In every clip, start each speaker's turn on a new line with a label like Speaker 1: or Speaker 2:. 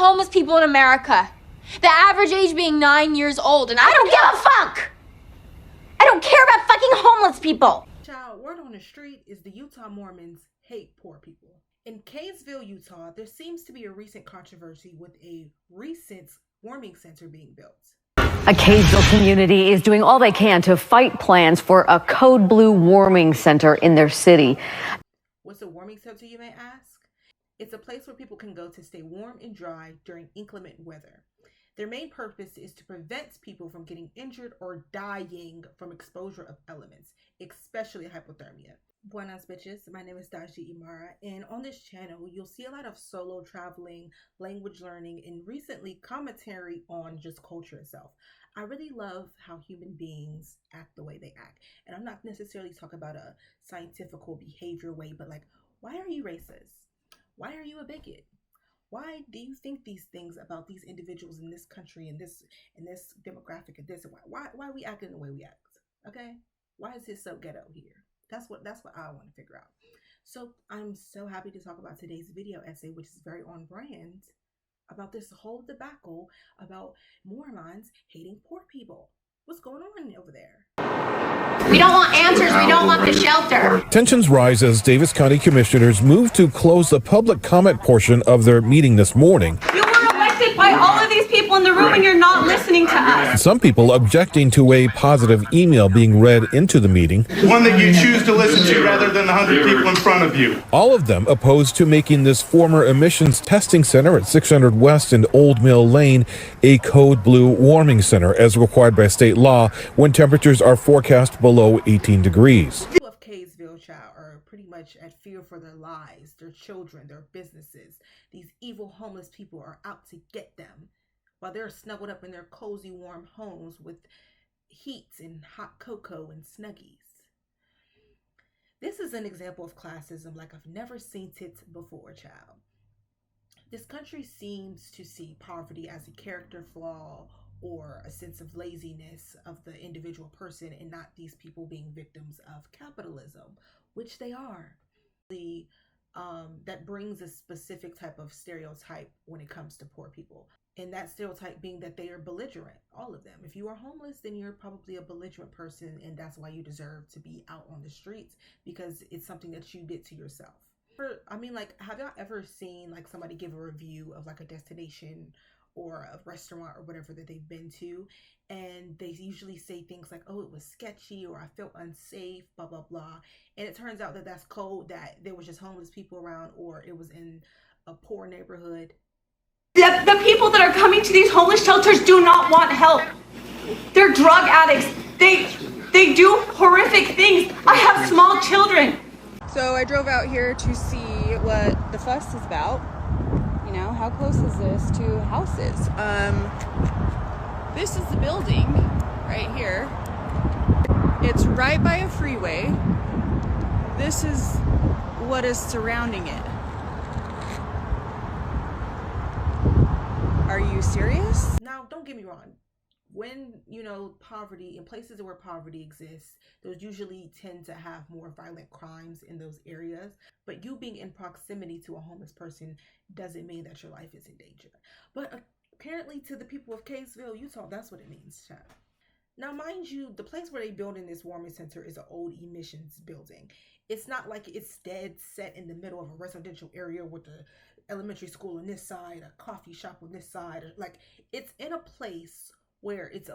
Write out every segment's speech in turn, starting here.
Speaker 1: homeless people in America. The average age being 9 years old, and I don't give a fuck! I don't care about fucking homeless people!
Speaker 2: Child, word on the street is the Utah Mormons hate poor people. In Kaysville, Utah, there seems to be a recent controversy with a recent warming center being built.
Speaker 3: A Kaysville community is doing all they can to fight plans for a code blue warming center in their city.
Speaker 2: What's a warming center, you may ask? It's a place where people can go to stay warm and dry during inclement weather. Their main purpose is to prevent people from getting injured or dying from exposure of elements, especially hypothermia. Buenas bitches, my name is daljiimarax, and on this channel you'll see a lot of solo traveling, language learning, and recently commentary on just culture itself. I really love how human beings act the way they act, and I'm not necessarily talking about a scientific behavior way, but like, why are you racist? Why are you a bigot? Why do you think these things about these individuals in this country and this demographic and this? Why are we acting the way we act? Okay, why is it so ghetto here? That's what I want to figure out. So I'm so happy to talk about today's video essay, which is very on brand, about this whole debacle about Mormons hating poor people. What's going on over there?
Speaker 1: We don't want answers, we don't want the shelter.
Speaker 4: Tensions rise as Davis County commissioners move to close the public comment portion of their meeting this morning.
Speaker 5: You were elected by all of these people in the room and you're not listening to us.
Speaker 4: Some people objecting to a positive email being read into the meeting.
Speaker 6: One that you choose to listen to rather than the 100 people in front of you.
Speaker 4: All of them opposed to making this former emissions testing center at 600 West and Old Mill Lane a code blue warming center as required by state law when temperatures are forecast below 18 degrees.
Speaker 2: People of Kaysville, child, are pretty much at fear for their lives, their children, their businesses. These evil homeless people are out to get them while they're snuggled up in their cozy, warm homes with heat and hot cocoa and snuggies. This is an example of classism like I've never seen it before, child. This country seems to see poverty as a character flaw or a sense of laziness of the individual person and not these people being victims of capitalism, which they are. That brings a specific type of stereotype when it comes to poor people. And that stereotype being that they are belligerent, all of them. If you are homeless, then you're probably a belligerent person, and that's why you deserve to be out on the streets, because it's something that you did to yourself. I mean, like, have y'all ever seen like somebody give a review of like a destination or a restaurant or whatever that they've been to, and they usually say things like, oh, it was sketchy, or I felt unsafe, blah blah blah, and it turns out that that's code that there was just homeless people around, or it was in a poor neighborhood.
Speaker 5: The people that are coming to these homeless shelters do not want help. They're drug addicts. They do horrific things. I have small children.
Speaker 7: So I drove out here to see what the fuss is about. You know, how close is this to houses? This is the building right here. It's right by a freeway. This is what is surrounding it. Are you serious?
Speaker 2: Now, don't get me wrong. When, you know, poverty, in places where poverty exists, those usually tend to have more violent crimes in those areas. But you being in proximity to a homeless person doesn't mean that your life is in danger. But apparently to the people of Kaysville, Utah, that's what it means, child. Now, mind you, the place where they building this warming center is an old emissions building. It's not like it's dead set in the middle of a residential area with the elementary school on this side, a coffee shop on this side. Like, it's in a place where it's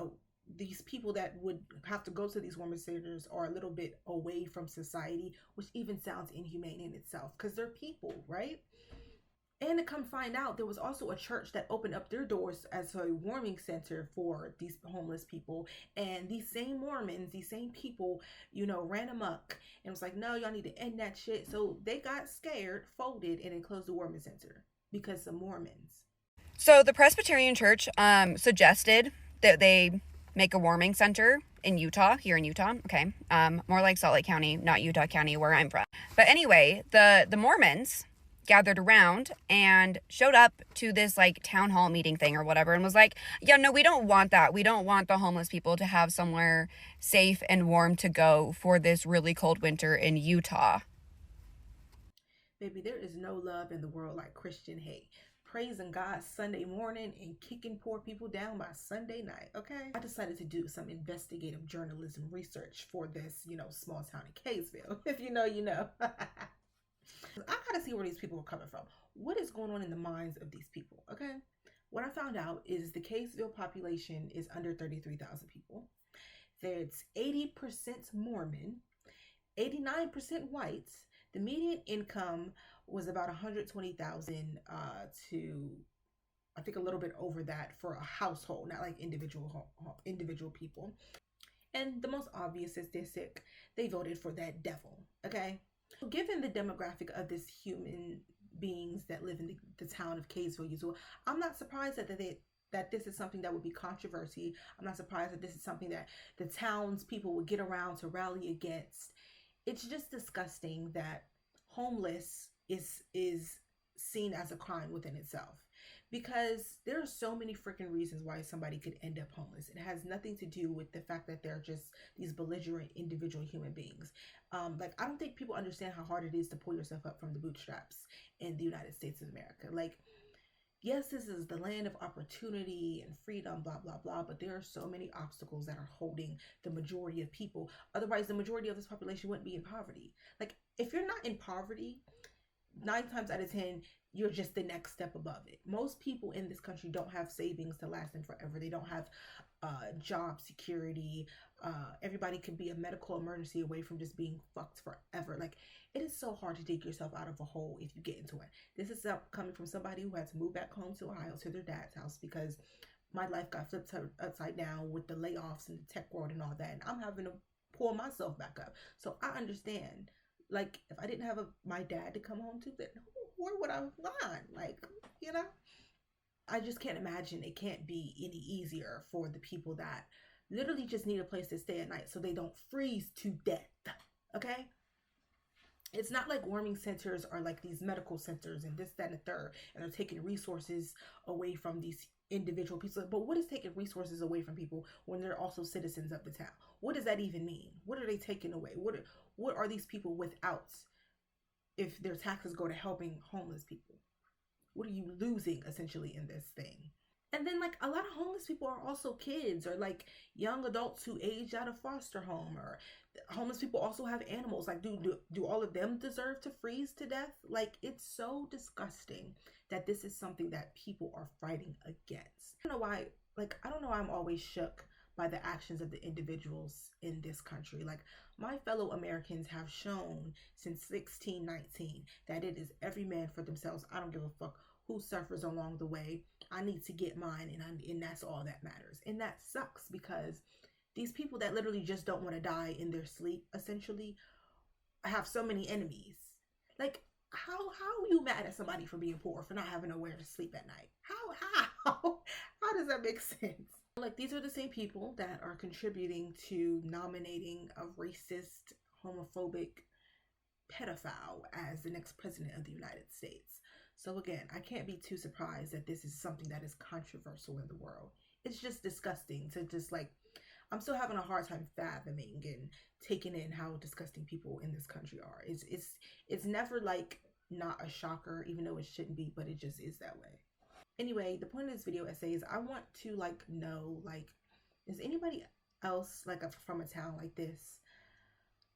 Speaker 2: these people that would have to go to these warming centers are a little bit away from society, which even sounds inhumane in itself because they're people, right? And to come find out, there was also a church that opened up their doors as a warming center for these homeless people. And these same Mormons, these same people, you know, ran amok and was like, no, y'all need to end that shit. So they got scared, folded, and then closed the warming center because of Mormons.
Speaker 8: So the Presbyterian Church suggested that they make a warming center in Utah, here in Utah. Okay. More like Salt Lake County, not Utah County, where I'm from. But anyway, the Mormons gathered around and showed up to this like town hall meeting thing or whatever and was like, yeah, no, we don't want that. We don't want the homeless people to have somewhere safe and warm to go for this really cold winter in Utah.
Speaker 2: Baby, there is no love in the world like Christian hate. praising God Sunday morning and kicking poor people down by Sunday night, okay? I decided to do some investigative journalism research for this, small town in Kaysville. If you know, you know. I gotta see where these people are coming from. What is going on in the minds of these people, okay? What I found out is the Kaysville population is under 33,000 people. There's 80% Mormon, 89% white. The median income was about 120,000 to, I think, a little bit over that for a household, not like individual people. And the most obvious statistic, they voted for that devil, okay? Given the demographic of this human beings that live in the town of Kaysville, I'm not surprised that this is something that would be controversy. I'm not surprised that this is something that the townspeople would get around to rally against. It's just disgusting that homeless is seen as a crime within itself, because there are so many freaking reasons why somebody could end up homeless. It has nothing to do with the fact that they're just these belligerent individual human beings. Like, I don't think people understand how hard it is to pull yourself up from the bootstraps in the United States of America. Like, yes, this is the land of opportunity and freedom, blah, blah, blah, but there are so many obstacles that are holding the majority of people. Otherwise, the majority of this population wouldn't be in poverty. Like, if you're not in poverty, 9 times out of 10, you're just the next step above it. Most people in this country don't have savings to last them forever. They don't have job security. Everybody could be a medical emergency away from just being fucked forever. Like, it is so hard to dig yourself out of a hole if you get into it. This is coming from somebody who had to move back home to Ohio to their dad's house because my life got flipped upside down with the layoffs and the tech world and all that. And I'm having to pull myself back up. So I understand. Like, if I didn't have my dad to come home to, then where would I have gone? Like, I just can't imagine it can't be any easier for the people that literally just need a place to stay at night so they don't freeze to death, okay? It's not like warming centers are like these medical centers and this, that, and the third, and they're taking resources away from these individual people. But what is taking resources away from people when they're also citizens of the town? What does that even mean? What are they taking away? What are these people without if their taxes go to helping homeless people? What are you losing essentially in this thing? And then, like, a lot of homeless people are also kids or like young adults who aged out of foster home, or homeless people also have animals. Like, do all of them deserve to freeze to death? Like, it's so disgusting that this is something that people are fighting against. I don't know why, I'm always shook by the actions of the individuals in this country. Like, my fellow Americans have shown since 1619 that it is every man for themselves. I don't give a fuck who suffers along the way. I need to get mine, and that's all that matters. And that sucks, because these people that literally just don't want to die in their sleep essentially have so many enemies. Like, how are you mad at somebody for being poor, for not having nowhere to sleep at night? How does that make sense? Like, these are the same people that are contributing to nominating a racist, homophobic pedophile as the next president of the United States. So again, I can't be too surprised that this is something that is controversial in the world. It's just disgusting to just, like, I'm still having a hard time fathoming and taking in how disgusting people in this country are. It's never like not a shocker, even though it shouldn't be, but it just is that way. Anyway, the point of this video essay is I want to know, is anybody else from a town like this?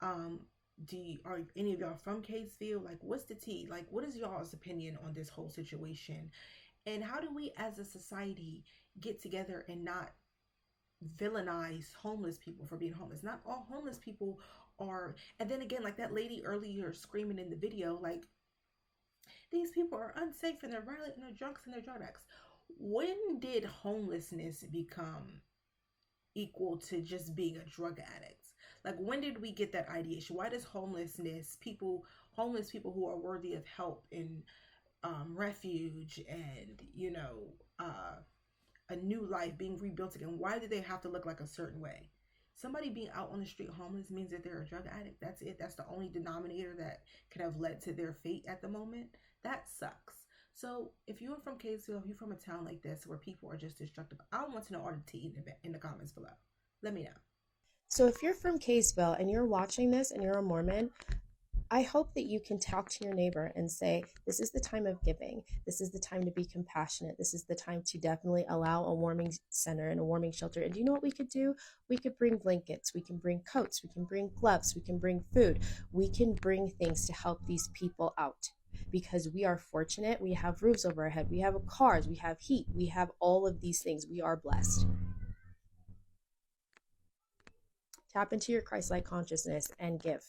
Speaker 2: Are any of y'all from Kaysville? Like, what's the tea? Like, what is y'all's opinion on this whole situation? And how do we as a society get together and not villainize homeless people for being homeless? Not all homeless people are. And then again, like that lady earlier screaming in the video, like, these people are unsafe and they're violent and they're drunks and they're drug addicts. When did homelessness become equal to just being a drug addict? Like, when did we get that ideation? Why does homeless people who are worthy of help and refuge and, a new life being rebuilt again, why do they have to look like a certain way? Somebody being out on the street homeless means that they're a drug addict. That's it. That's the only denominator that could have led to their fate at the moment. That sucks. So if you're from Kaysville, if you're from a town like this where people are just destructive, I want to know all the tea in the comments below. Let me know.
Speaker 9: So if you're from Kaysville and you're watching this and you're a Mormon, I hope that you can talk to your neighbor and say, this is the time of giving. This is the time to be compassionate. This is the time to definitely allow a warming center and a warming shelter. And do you know what we could do? We could bring blankets. We can bring coats. We can bring gloves. We can bring food. We can bring things to help these people out, because we are fortunate. We have roofs over our head. We have cars. We have heat. We have all of these things. We are blessed. Tap into your Christ-like consciousness and give.